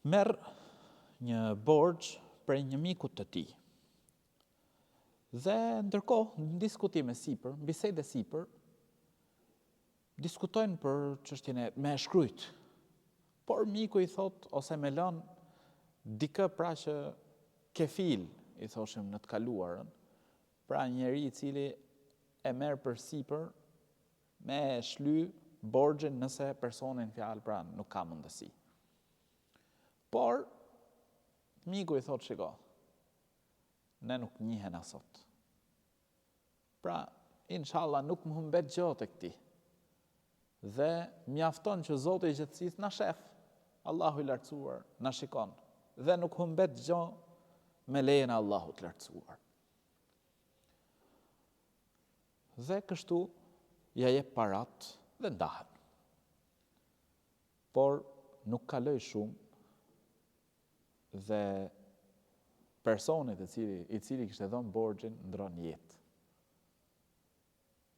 merr një borxh për një mikut të tij. Dhe ndërkohë, në diskutime sipër, në bisede sipër, diskutojnë për çështjen e me shkryt. Por miku i thot, ose me lën dikë pra që kefil, i thoshim në të kaluarën, pra njeri i cili e merr për sipër me shly borxhin nëse personi në fjalë pra nuk ka mundësi. Por miku i thot, shiko, ne nuk njihen asot. Pra, inshallah nuk më humbet gjë tek ti. Dhe mjafton që Zoti i gjithësisë na shef, Allahu i lartësuar na shikon dhe nuk humbet gjë me lejen e Allahut të lartësuar. Dhe kështu ja jep parat dhe ndahen. Por nuk kaloi shumë dhe personit i cili kishte dhënë borxhin ndron jetë.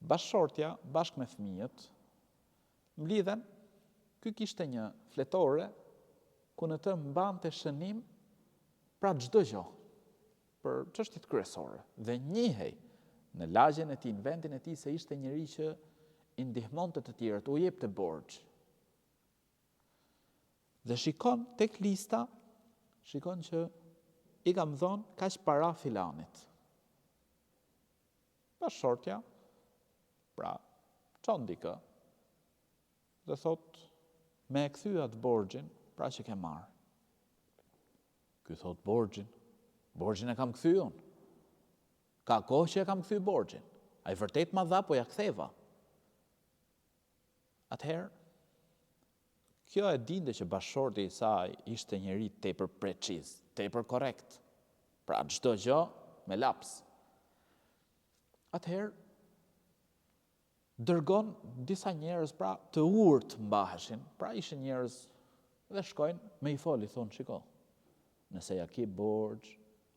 Bashkëshortja bashkë me fëmijët mblidhen, ky kishte një fletore ku në të mbante shënim pra çdo gjë për çështjet kryesore dhe njihej në lagjen e tij, në vendin e tij se ishte njëri që i ndihmonte të tjerët, u jepte borxh. Dhe shikon tek lista, shikon që i kam dhënë kaq para filanit. Bashkëshortja, pra, çon dikë dhe thot, me e kthy atë borxhin, pra që ke marrë. Ky thot borxhin e kam kthy unë. Ka kohë që e kam kthy borxhin. Ai vërtet ma dha, po ja ktheva. Atëherë, kjo e dinte që bashkëshorti i saj ishte njëri tepër preciz, tepër korrekt. Pra çdo gjë me laps. Atëherë, dërgon disa njerëz pra të urt mbaheshin, pra ishin njerëz dhe shkojnë me i fol, i thonë, shiko, nëse ja ki borxh,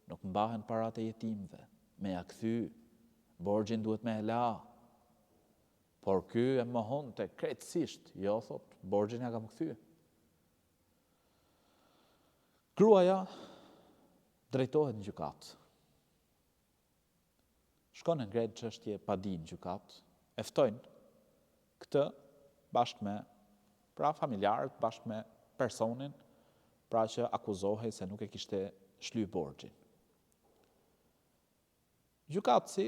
nuk mbahen parat e jetimëve, me ja kthy, borxhin duhet me e la. Por ky e mohonte krejtësisht, jo thot, borxhin ja kam kthy. Gruaja drejtohet në gjykat. Shkon e ngret çështje pa di në gjykat, e ftojnë këtë bashkë me pra familjarët, bashkë me personin pra që akuzohej se nuk e kishte shly borxhin. Gjykatësi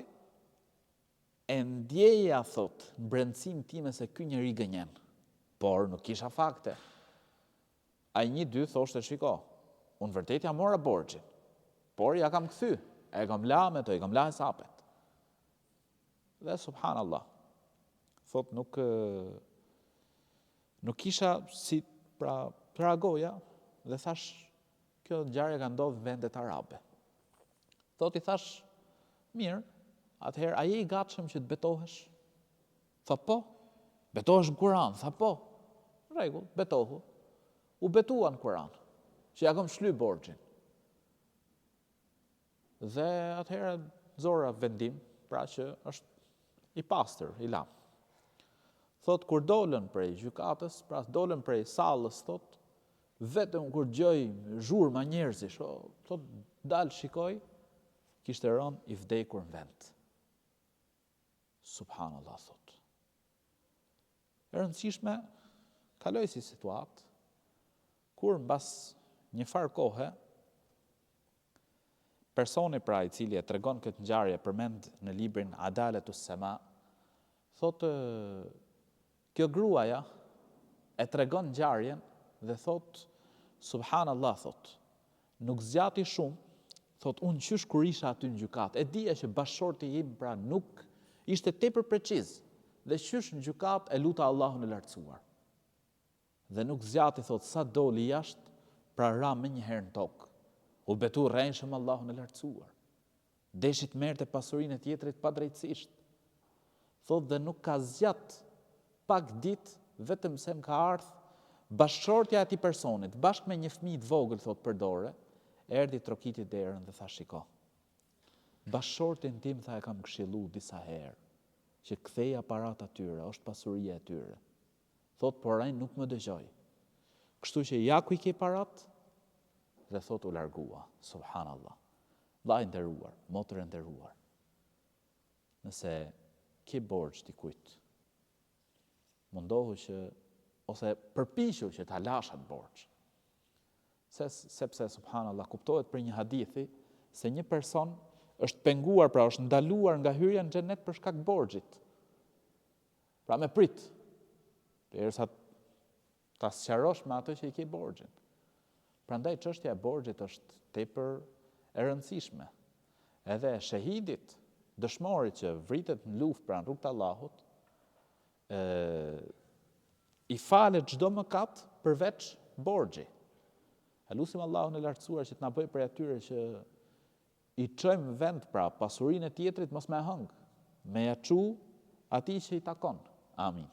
e ndjeja thot në brendësinë time se ky njeri gënjen, por nuk kisha fakte. Ai 1-2 thoshte, shiko, unë vërtet ja mora borxhin, por ja kam kthy, e kam la me to, i kam la hesapet. Dhe subhanallah, thot nuk kisha si pra reagoja dhe thash kjo ngjarje ka ndodhur në vendet arabe. Thot i thash mirë, atëherë a je i gatshëm që të betohesh? Tha po. Betohesh në Kur'an? Tha po. Rregull, betohu. U betua në Kur'an që ja kam shly borxhin. Dhe atëherë zora vendim, pra që është i pastër, i lam. Thot, kur dolën prej gjykatës, pra dolën prej sallës, thot, vetëm kur gjoj zhurma njerëzish, thot, dalë shikoj, kishte rënë i vdekur në vend. Subhanallah, thot. E rëndësishme, kaloj si situatë, kur mbas një farë kohe, personi pra i cili e tregon këtë ngjarje përmend në librin Adaletus Sema, thotë kjo gruaja e tregon ngjarjen dhe thotë subhanallah, thotë nuk zgjati shumë, thotë unë qysh kur isha aty në gjykat, e dija që bashkëshorti im pra nuk ishte tepër preciz dhe qysh në gjykat e luta Allahun e lartësuar. Dhe nuk zgjati, thotë, sa doli jashtë, pra ra më një herë në tokë. U betu rrenjshëm Allahun e lartësuar. Deshit merrte pasurinë e tjetrit pa drejtësisht. Thotë dhe nuk ka zgjat pak ditë vetëm se më ka ardhur bashkëshortja e atij personit, bashkë me një fëmijë të vogël, thotë për dore, erdhi trokiti derën dhe tha shiko. Bashkëshortin tim tha e kam këshilluar disa herë që ktheja parat atyre, është pasuria e tyre. Thotë por ai nuk më dëgjoi. Kështu që ja ku i ke parat, dhe thot u largua, subhanallah. Vllai nderuar, motër e nderuar. Nëse ke borxh dikujt, mundohu që ose përpiqu që ta lash atë borxh. Sepse subhanallah kuptohet për një hadithi se një person është penguar, pra është ndaluar nga hyrja në xhenet për shkak borxhit. Pra me prit, derisa ta sqarosh me atë që i ke borxhin. Prandaj çështja e borxhit është tepër e rëndësishme. Edhe shahidit, dëshmorit që vritet në luftë pranë rrugt të Allahut, i falet çdo mëkat përveç borxhi. Lutim Allahun e lartësuar që të na bëjë për atyre që i çojmë vend pra pasurinë e tjetrit mos me hëng, me ja çu atij që i takon. Amin.